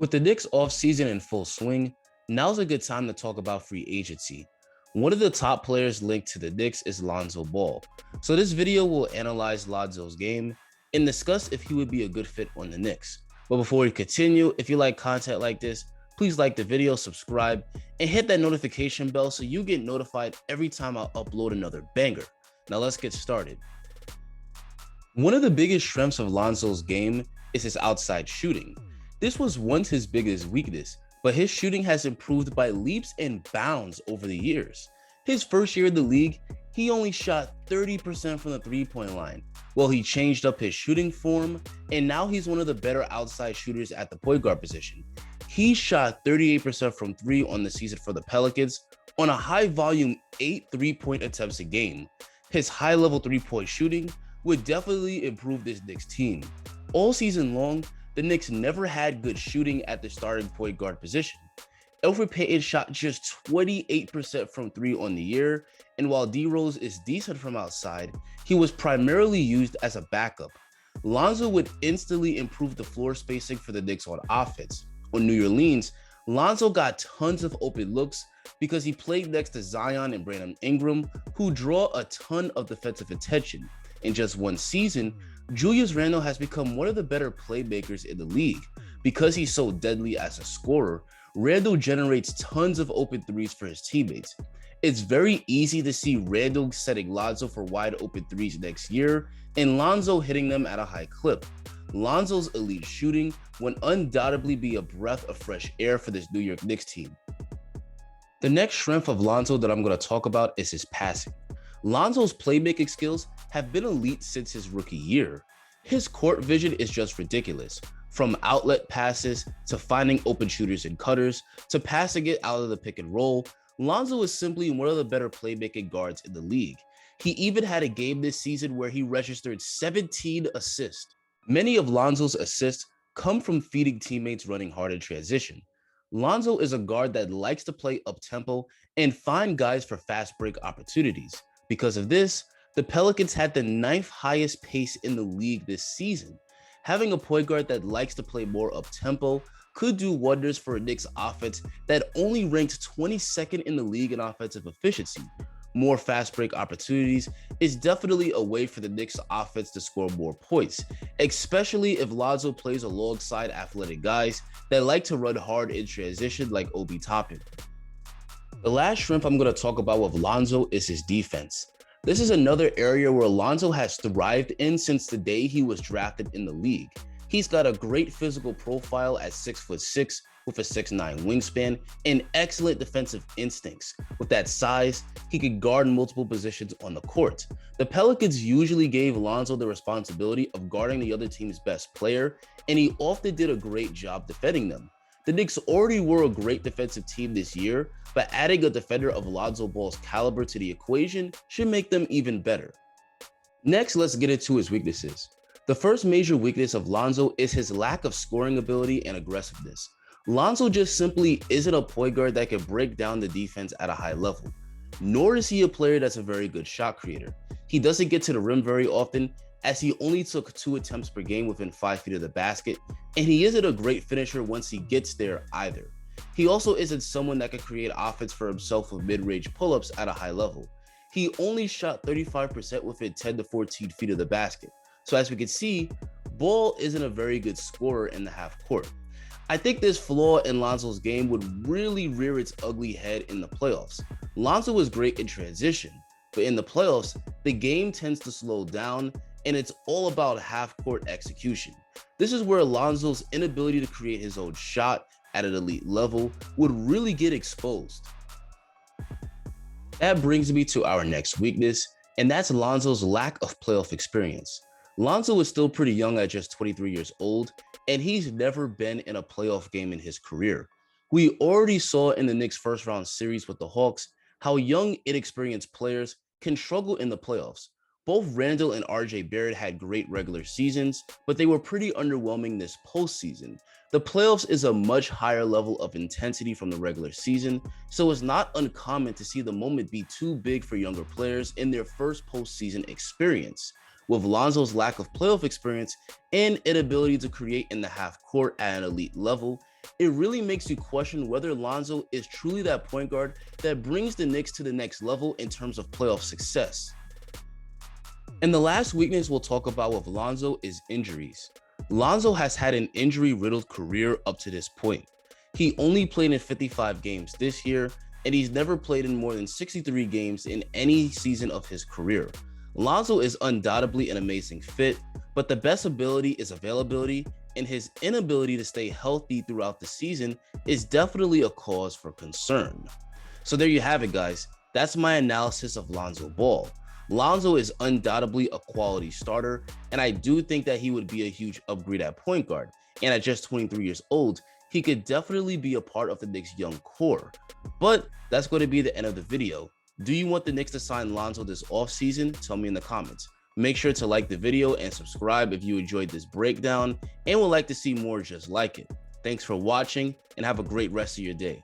With the Knicks offseason in full swing, now's a good time to talk about free agency. One of the top players linked to the Knicks is Lonzo Ball. So this video will analyze Lonzo's game and discuss if he would be a good fit on the Knicks. But before we continue, if you like content like this, please like the video, subscribe, and hit that notification bell so you get notified every time I upload another banger. Now let's get started. One of the biggest strengths of Lonzo's game is his outside shooting. This was once his biggest weakness, but his shooting has improved by leaps and bounds over the years. His first year in the league, he only shot 30% from the three-point line. Well, he changed up his shooting form, and now he's one of the better outside shooters at the point guard position. He shot 38% from three on the season for the Pelicans on a high volume 8 three-point attempts a game. His high-level three-point shooting would definitely improve this Knicks team. All season long, the Knicks never had good shooting at the starting point guard position. Elfrid Payton shot just 28% from three on the year, and while D Rose is decent from outside, he was primarily used as a backup. Lonzo would instantly improve the floor spacing for the Knicks on offense. On New Orleans, Lonzo got tons of open looks because he played next to Zion and Brandon Ingram, who draw a ton of defensive attention. In just one season, Julius Randle has become one of the better playmakers in the league. Because he's so deadly as a scorer, Randle generates tons of open threes for his teammates. It's very easy to see Randle setting Lonzo for wide open threes next year, and Lonzo hitting them at a high clip. Lonzo's elite shooting would undoubtedly be a breath of fresh air for this New York Knicks team. The next strength of Lonzo that I'm going to talk about is his passing. Lonzo's playmaking skills have been elite since his rookie year. His court vision is just ridiculous. From outlet passes to finding open shooters and cutters to passing it out of the pick and roll, Lonzo is simply one of the better playmaking guards in the league. He even had a game this season where he registered 17 assists. Many of Lonzo's assists come from feeding teammates running hard in transition. Lonzo is a guard that likes to play up-tempo and find guys for fast break opportunities. Because of this, the Pelicans had the 9th highest pace in the league this season. Having a point guard that likes to play more up-tempo could do wonders for a Knicks offense that only ranked 22nd in the league in offensive efficiency. More fast break opportunities is definitely a way for the Knicks offense to score more points, especially if Lonzo plays alongside athletic guys that like to run hard in transition like Obi Toppin. The last strength I'm going to talk about with Lonzo is his defense. This is another area where Lonzo has thrived in since the day he was drafted in the league. He's got a great physical profile at 6'6" with a 6'9" wingspan and excellent defensive instincts. With that size, he could guard multiple positions on the court. The Pelicans usually gave Lonzo the responsibility of guarding the other team's best player, and he often did a great job defending them. The Knicks already were a great defensive team this year, but adding a defender of Lonzo Ball's caliber to the equation should make them even better. Next, let's get into his weaknesses. The first major weakness of Lonzo is his lack of scoring ability and aggressiveness. Lonzo just simply isn't a point guard that can break down the defense at a high level, nor is he a player that's a very good shot creator. He doesn't get to the rim very often, as he only took 2 attempts per game within 5 feet of the basket, and he isn't a great finisher once he gets there either. He also isn't someone that can create offense for himself with mid-range pull-ups at a high level. He only shot 35% within 10 to 14 feet of the basket. So as we can see, Ball isn't a very good scorer in the half court. I think this flaw in Lonzo's game would really rear its ugly head in the playoffs. Lonzo is great in transition, but in the playoffs, the game tends to slow down and it's all about half-court execution. This is where Lonzo's inability to create his own shot at an elite level would really get exposed. That brings me to our next weakness, and that's Lonzo's lack of playoff experience. Lonzo is still pretty young at just 23 years old, and he's never been in a playoff game in his career. We already saw in the Knicks' first-round series with the Hawks how young, inexperienced players can struggle in the playoffs. Both Randle and RJ Barrett had great regular seasons, but they were pretty underwhelming this postseason. The playoffs is a much higher level of intensity from the regular season, so it's not uncommon to see the moment be too big for younger players in their first postseason experience. with Lonzo's lack of playoff experience and inability to create in the half court at an elite level, it really makes you question whether Lonzo is truly that point guard that brings the Knicks to the next level in terms of playoff success. And the last weakness we'll talk about with Lonzo is injuries. Lonzo has had an injury-riddled career up to this point. He only played in 55 games this year, and he's never played in more than 63 games in any season of his career. Lonzo is undoubtedly an amazing fit, but the best ability is availability, and his inability to stay healthy throughout the season is definitely a cause for concern. So there you have it, guys. That's my analysis of Lonzo Ball. Lonzo is undoubtedly a quality starter, and I do think that he would be a huge upgrade at point guard. And at just 23 years old, he could definitely be a part of the Knicks' young core. But that's going to be the end of the video. Do you want the Knicks to sign Lonzo this offseason? Tell me in the comments. Make sure to like the video and subscribe if you enjoyed this breakdown and would like to see more just like it. Thanks for watching and have a great rest of your day.